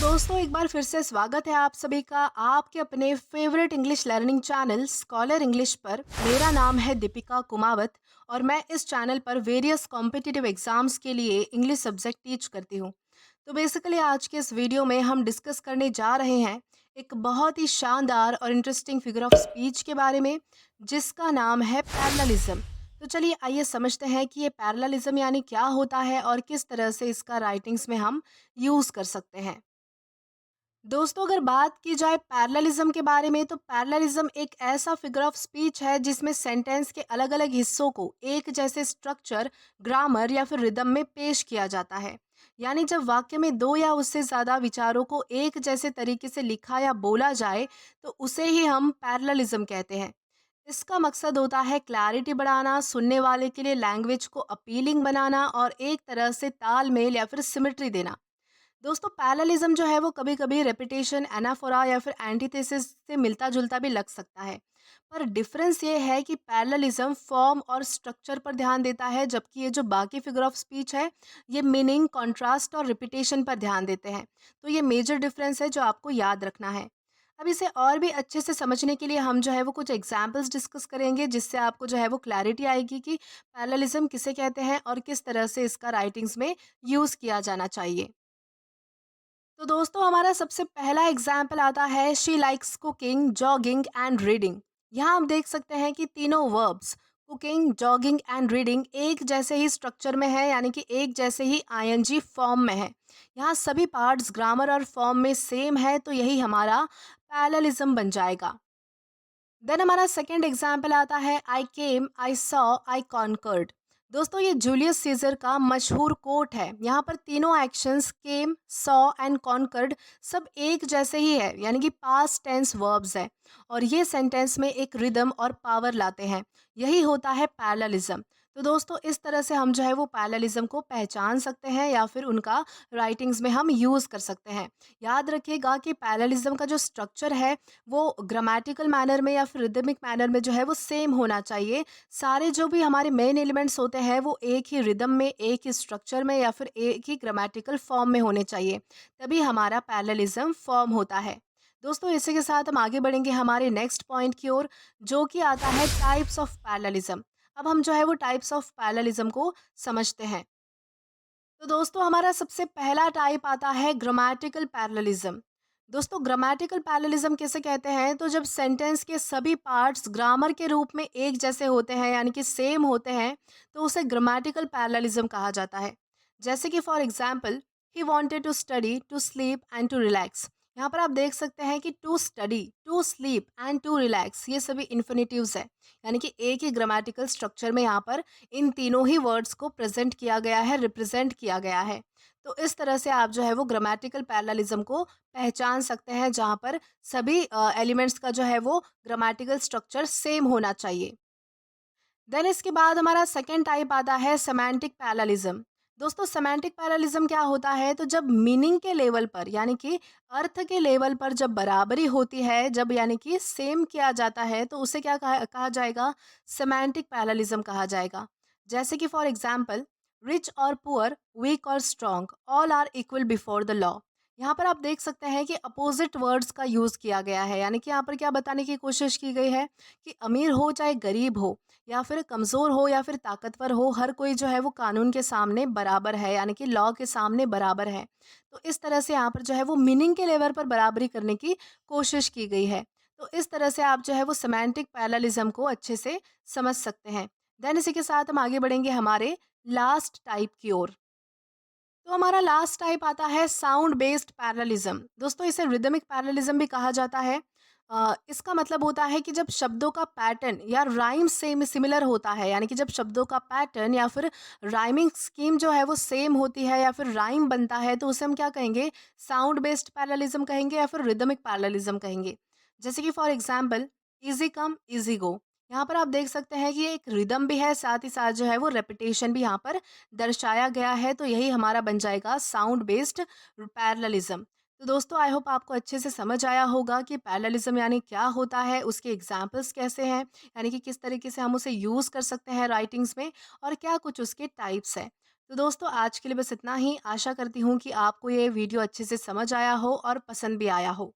दोस्तों, एक बार फिर से स्वागत है आप सभी का आपके अपने favourite English learning channel scholar English पर। मेरा नाम है दीपिका कुमावत और मैं इस चैनल पर वेरियस कॉम्पिटिटिव एग्जाम्स के लिए इंग्लिश सब्जेक्ट टीच करती हूँ। तो बेसिकली आज के इस वीडियो में हम डिस्कस करने जा रहे हैं एक बहुत ही शानदार और इंटरेस्टिंग फिगर ऑफ स्पीच के बारे में, जिसका नाम है पैरेललिज्म। तो चलिए आइए समझते हैं कि ये पैरेललिज्म यानी क्या होता है और किस तरह से इसका राइटिंग्स में हम यूज़ कर सकते हैं। दोस्तों, अगर बात की जाए पैरेललिज्म के बारे में, तो पैरेललिज्म एक ऐसा फिगर ऑफ स्पीच है जिसमें सेंटेंस के अलग अलग हिस्सों को एक जैसे स्ट्रक्चर, ग्रामर या फिर रिदम में पेश किया जाता है। यानी जब वाक्य में दो या उससे ज़्यादा विचारों को एक जैसे तरीके से लिखा या बोला जाए, तो उसे ही हम पैरेललिज्म कहते हैं। इसका मकसद होता है क्लैरिटी बढ़ाना, सुनने वाले के लिए लैंग्वेज को अपीलिंग बनाना और एक तरह से तालमेल या फिर सिमेट्री देना। दोस्तों, पैरेललिज्म जो है वो कभी कभी रेपिटेशन, एनाफोरा या फिर एंटीथेसिस से मिलता जुलता भी लग सकता है। पर डिफरेंस ये है कि पैरेललिज्म फॉर्म और स्ट्रक्चर पर ध्यान देता है, जबकि ये जो बाकी फिगर ऑफ स्पीच है ये मीनिंग, कॉन्ट्रास्ट और रिपीटेशन पर ध्यान देते हैं। तो ये मेजर डिफरेंस है जो आपको याद रखना है। अब इसे और भी अच्छे से समझने के लिए हम जो है वो कुछ एग्जाम्पल्स डिस्कस करेंगे, जिससे आपको जो है वो क्लैरिटी आएगी कि पैरेललिज्म किसे कहते हैं और किस तरह से इसका राइटिंग्स में यूज़ किया जाना चाहिए। तो दोस्तों, हमारा सबसे पहला एग्जाम्पल आता है she likes cooking, jogging and reading. यहाँ हम देख सकते हैं कि तीनों verbs cooking, jogging and reading एक जैसे ही स्ट्रक्चर में है, यानी कि एक जैसे ही आईएनजी फॉर्म में है। यहाँ सभी पार्ट्स ग्रामर और फॉर्म में सेम है, तो यही हमारा पैरेललिज्म बन जाएगा। देन हमारा सेकंड एग्जाम्पल आता है आई केम, आई सॉ, आई कॉन्कर्ड। दोस्तों, ये जूलियस सीजर का मशहूर कोट है। यहाँ पर तीनों actions came, saw and conquered सब एक जैसे ही है, यानी कि पास्ट टेंस वर्ब्स है और ये सेंटेंस में एक रिदम और पावर लाते हैं। यही होता है पैरेललिज्म। तो दोस्तों, इस तरह से हम जो है वो पैरेललिज्म को पहचान सकते हैं या फिर उनका राइटिंग्स में हम यूज़ कर सकते हैं। याद रखिएगा कि पैरेललिज्म का जो स्ट्रक्चर है वो ग्रामेटिकल मैनर में या फिर रिदमिक मैनर में जो है वो सेम होना चाहिए। सारे जो भी हमारे मेन एलिमेंट्स होते हैं वो एक ही रिदम में, एक ही स्ट्रक्चर में या फिर एक ही ग्रामेटिकल फॉर्म में होने चाहिए, तभी हमारा पैरेललिज्म फॉर्म होता है। दोस्तों, इसी के साथ हम आगे बढ़ेंगे हमारे नेक्स्ट पॉइंट की ओर, जो कि आता है टाइप्स ऑफ पैरेललिज्म। अब हम जो है वो टाइप्स ऑफ पैरेललिज्म को समझते हैं। तो दोस्तों, हमारा सबसे पहला टाइप आता है ग्रामेटिकल पैरेललिज्म। दोस्तों, ग्रामेटिकल पैरेललिज्म किसे कहते हैं? तो जब सेंटेंस के सभी पार्ट्स ग्रामर के रूप में एक जैसे होते हैं, यानी कि सेम होते हैं, तो उसे ग्रामेटिकल पैरेललिज्म कहा जाता है। जैसे कि for example, he wanted to study, to sleep and to relax. यहाँ पर आप देख सकते हैं कि to study, to sleep and to relax ये सभी इन्फिनेटिव्स है, यानी कि एक ही ग्रामेटिकल स्ट्रक्चर में यहाँ पर इन तीनों ही वर्ड्स को प्रेजेंट किया गया है, रिप्रेजेंट किया गया है। तो इस तरह से आप जो है वो ग्रामेटिकल पैरेललिज्म को पहचान सकते हैं, जहाँ पर सभी एलिमेंट्स का जो है वो ग्रामेटिकल स्ट्रक्चर सेम होना चाहिए। देन इसके बाद हमारा सेकेंड टाइप आता है सेमांटिक पैरेललिज्म। दोस्तों, सेमांटिक पैरेललिज्म क्या होता है? तो जब मीनिंग के लेवल पर, यानी कि अर्थ के लेवल पर जब बराबरी होती है, जब यानी कि सेम किया जाता है, तो उसे क्या कहा जाएगा? सेमांटिक पैरेललिज्म कहा जाएगा। जैसे कि फॉर एग्जाम्पल, रिच और पुअर, वीक और strong, all are equal before the law. यहाँ पर आप देख सकते हैं कि अपोजिट वर्ड्स का यूज़ किया गया है, यानी कि यहाँ पर क्या बताने की कोशिश की गई है कि अमीर हो चाहे गरीब हो, या फिर कमज़ोर हो या फिर ताकतवर हो, हर कोई जो है वो कानून के सामने बराबर है, यानी कि लॉ के सामने बराबर है। तो इस तरह से यहाँ पर जो है वो मीनिंग के लेवल पर बराबरी करने की कोशिश की गई है। तो इस तरह से आप जो है वो सेमांटिक पैरेललिज्म को अच्छे से समझ सकते हैं। देन इसी के साथ हम आगे बढ़ेंगे हमारे लास्ट टाइप की ओर। तो हमारा लास्ट टाइप आता है साउंड बेस्ड पैरेललिज्म। दोस्तों, इसे रिदमिक पैरेललिज्म भी कहा जाता है। इसका मतलब होता है कि जब शब्दों का पैटर्न या राइम सेम सिमिलर होता है, यानी कि जब शब्दों का पैटर्न या फिर राइमिंग स्कीम जो है वो सेम होती है या फिर राइम बनता है, तो उसे हम क्या कहेंगे? साउंड बेस्ड पैरेललिज्म कहेंगे या फिर रिदमिक पैरेललिज्म कहेंगे। जैसे कि for example, easy come easy go. यहाँ पर आप देख सकते हैं कि ये एक रिदम भी है, साथ ही साथ जो है वो रेपिटेशन भी यहाँ पर दर्शाया गया है, तो यही हमारा बन जाएगा साउंड बेस्ड पैरेललिज्म। तो दोस्तों, आई होप आपको अच्छे से समझ आया होगा कि पैरेललिज्म यानी क्या होता है, उसके एग्जाम्पल्स कैसे हैं, यानी कि किस तरीके से हम उसे यूज़ कर सकते हैं राइटिंग्स में और क्या कुछ उसके टाइप्स हैं। तो दोस्तों आज के लिए बस इतना ही। आशा करती हूँ कि आपको ये वीडियो अच्छे से समझ आया हो और पसंद भी आया हो।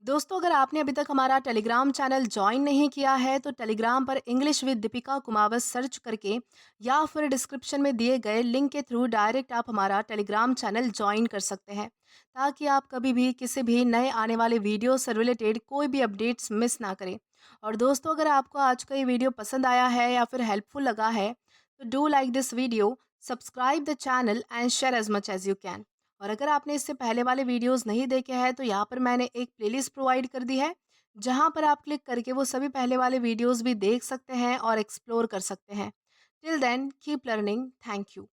दोस्तों अगर आपने अभी तक हमारा टेलीग्राम चैनल ज्वाइन नहीं किया है तो टेलीग्राम पर English with Deepika Kumawat search करके या फिर डिस्क्रिप्शन में दिए गए लिंक के थ्रू डायरेक्ट आप हमारा टेलीग्राम चैनल ज्वाइन कर सकते हैं, ताकि आप कभी भी किसी भी नए आने वाले वीडियो से रिलेटेड कोई भी अपडेट्स मिस ना करें। और दोस्तों अगर आपको आज का ये वीडियो पसंद आया है या फिर हेल्पफुल लगा है तो do like this video, subscribe the channel and share as much as you can. और अगर आपने इससे पहले वाले वीडियोस नहीं देखे हैं तो यहाँ पर मैंने एक प्लेलिस्ट प्रोवाइड कर दी है, जहाँ पर आप क्लिक करके वो सभी पहले वाले वीडियोस भी देख सकते हैं और एक्सप्लोर कर सकते हैं। Till then keep learning. Thank you.